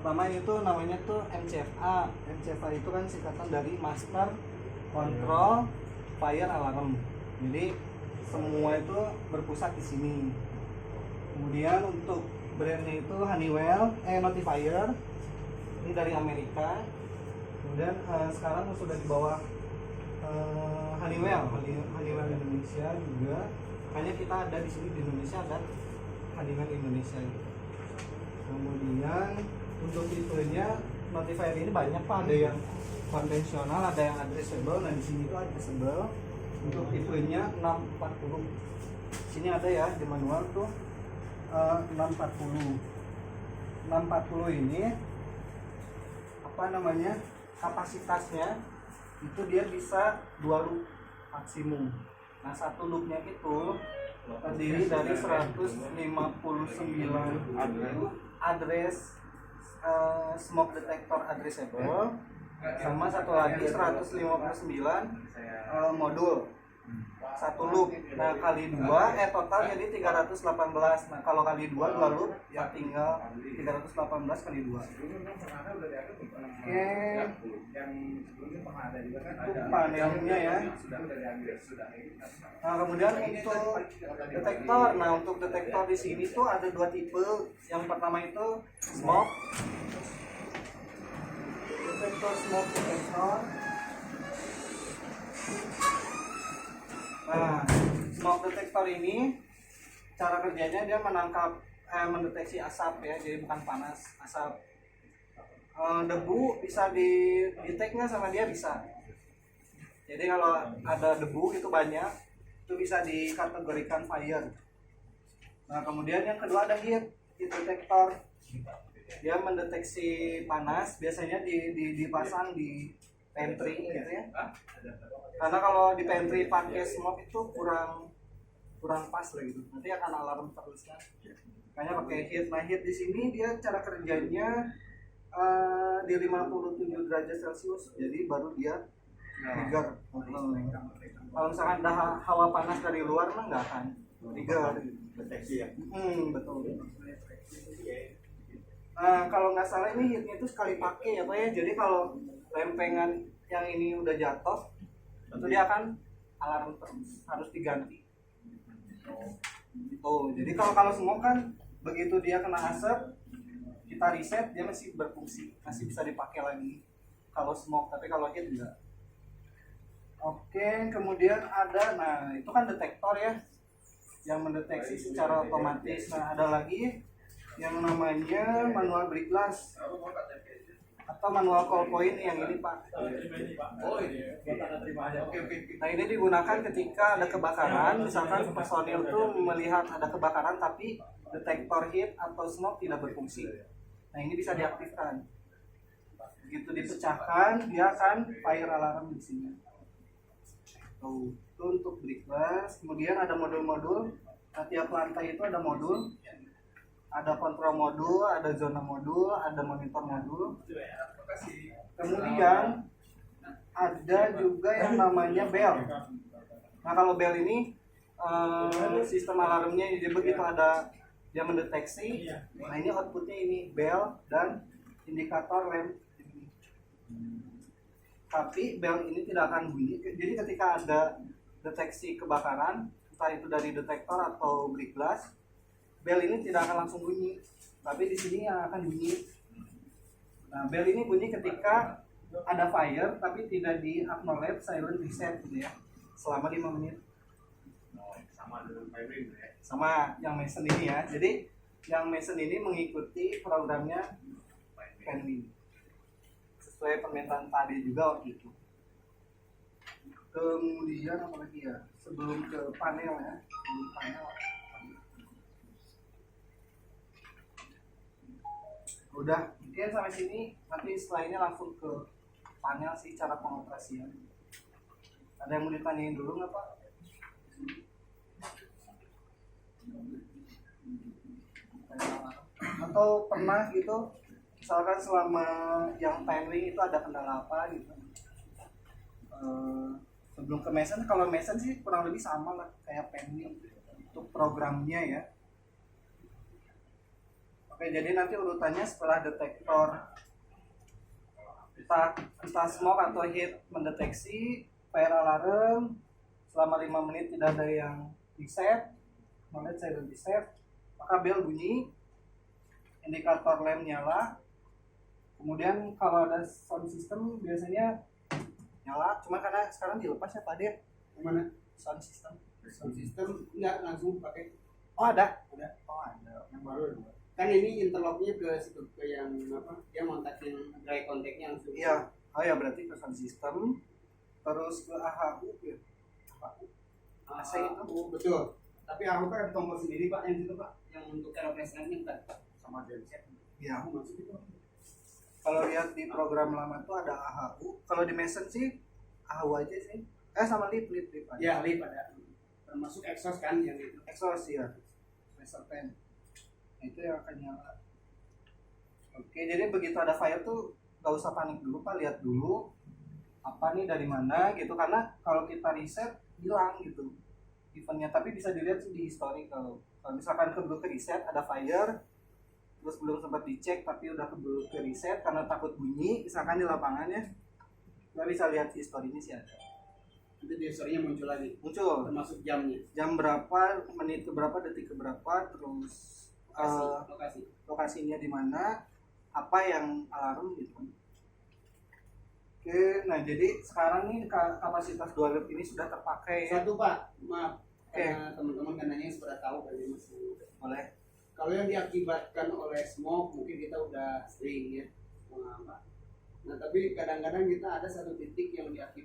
pertama itu namanya tuh MCFA. MCFA itu kan singkatan dari Master Control Fire Alarm. Jadi semua itu berpusat di sini. Kemudian untuk brandnya itu Honeywell Notifier. Ini dari Amerika. Kemudian sekarang sudah di bawah Honeywell Indonesia juga. Makanya kita ada di sini di Indonesia, ada Honeywell Indonesia. Kemudian untuk tipenya Notifier ini banyak Pak, ada yang konvensional, ada yang addressable. Nah di sini tuh addressable. Untuk tipenya 640. Sini ada ya di manual tuh 640. 640 ini apa namanya? Kapasitasnya itu dia bisa 2 loop maksimum. Nah, satu loopnya itu terdiri dari 159 address smoke detector addressable, sama satu lagi 159 modul satu loop. Nah kali 2 total jadi 318. Nah kalau kali 2 loop ya tinggal 318 kali 2. Oke, itu panelnya ya. Nah kemudian untuk detektor. Nah untuk detektor di sini tuh ada 2 tipe. Yang pertama itu smoke detektor. Nah, smoke detector ini cara kerjanya dia menangkap mendeteksi asap ya, jadi bukan panas, asap. Debu bisa di-detect nggak sama dia, bisa. Jadi kalau ada debu itu banyak, itu bisa dikategorikan fire. Nah, kemudian yang kedua ada heat detector. Dia mendeteksi panas, biasanya dipasang di pantry gitu ya. Karena kalau di pantry pakai smoke itu kurang pas lah gitu. Nanti akan alarm terus kan. Makanya pakai heat. Nah, heat di sini dia cara kerjanya di 57 derajat Celcius. Jadi baru dia trigger. Kalau misalkan ada hawa panas dari luar mah nggak akan trigger. Deteksi ya. Betul. Nah, kalau nggak salah ini heatnya itu sekali pakai ya Pak ya. Jadi kalau lempengan yang ini udah jatuh, itu dia akan alarm terus, harus diganti. Oh, jadi kalau smoke kan begitu dia kena asap, kita reset dia masih berfungsi, masih bisa dipakai lagi. Kalau smoke, tapi kalau heat enggak. Oke, kemudian ada, nah itu kan detektor ya, yang mendeteksi secara otomatis. Nah ada lagi yang namanya manual break glass atau manual call point yang ini Pak. Nah ini digunakan ketika ada kebakaran, misalkan personil tuh melihat ada kebakaran tapi detektor heat atau smoke tidak berfungsi. Nah ini bisa diaktifkan. Begitu dipecahkan, dia akan fire alarm di sini. Tuh, itu untuk break glass. Kemudian ada modul-modul. Nah, tiap lantai itu ada modul. Ada kontrol modul, ada zona modul, ada monitor modul. Kemudian ada juga yang namanya bell. Nah kalau bell ini sistem alarmnya jadi begitu ada dia mendeteksi. Nah ini outputnya ini bell dan indikator lamp. Tapi bell ini tidak akan bunyi. Jadi ketika ada deteksi kebakaran, entah itu dari detektor atau break glass, bell ini tidak akan langsung bunyi, tapi di sini yang akan bunyi. Nah, bell ini bunyi ketika ada fire, tapi tidak di acknowledge silent reset gitu ya, selama 5 menit. Sama dengan firing ya? Sama yang Mason ini ya. Jadi yang Mason ini mengikuti programnya Penwin sesuai permintaan Pak Ade juga waktu itu. Kemudian apa lagi ya? Sebelum ke panel ya, sebelum panel. Udah, mungkin sampai sini. Nanti setelah ini langsung ke panel sih, cara pengoperasian. Ada yang mau ditanyain dulu nggak Pak? Atau pernah gitu, misalkan selama yang timing itu ada kendala apa gitu? Sebelum ke Mason, kalau Mason sih kurang lebih sama lah kayak Penwin untuk programnya ya. Oke, jadi nanti urutannya setelah detektor entah smoke atau heat mendeteksi, fire alarm selama 5 menit tidak ada yang di set, kemudian saya di set, maka bel bunyi, indikator lem nyala. Kemudian kalau ada sound system biasanya nyala, cuma karena sekarang dilepas ya Pak Dir. Yang mana? Sound system. Sound system enggak langsung pakai. Oh ada? Ada. Oh ada. Yang baru. Kan ini interlocknya ke situ, ke yang apa? Dia montakin dry contactnya langsung. Iya. Oh ya berarti ke sound system, terus ke AHU ya. AC itu. Oh, betul. Tapi aku kan ada tombol sendiri Pak yang itu Pak, yang untuk aeropress nya kan sama genset. Iya. Aku masuk itu. Kalau lihat di program lama tuh ada AHU. Kalau di Mason sih AHU aja sih. Sama lip aja. Ya, lip ada. Termasuk exhaust kan yang itu. Exhaust ya. Laser pen. Itu yang akan nyala. Oke, jadi begitu ada fire tuh gak usah panik dulu Pak, lihat dulu apa nih dari mana gitu, karena kalau kita riset hilang gitu eventnya, tapi bisa dilihat sih di history. Kalau misalkan keburu ke reset ada fire terus belum sempat dicek tapi udah keburu ke reset karena takut bunyi misalkan di lapangannya, nggak bisa lihat historinya sih ada. Nanti di historinya muncul lagi. Muncul Termasuk jamnya. jam berapa, menit ke berapa, detik ke berapa, terus lokasinya di mana, apa yang alarm gitu. Oke, nah jadi sekarang nih kapasitas 2 loop ini sudah terpakai. Satu Pak, maaf. Karena teman-teman kan nanya sudah tahu kan Mas. Boleh. Kalau yang diakibatkan oleh smoke mungkin kita udah sering ya. Nah, tapi kadang-kadang kita ada satu titik yang diakibatkan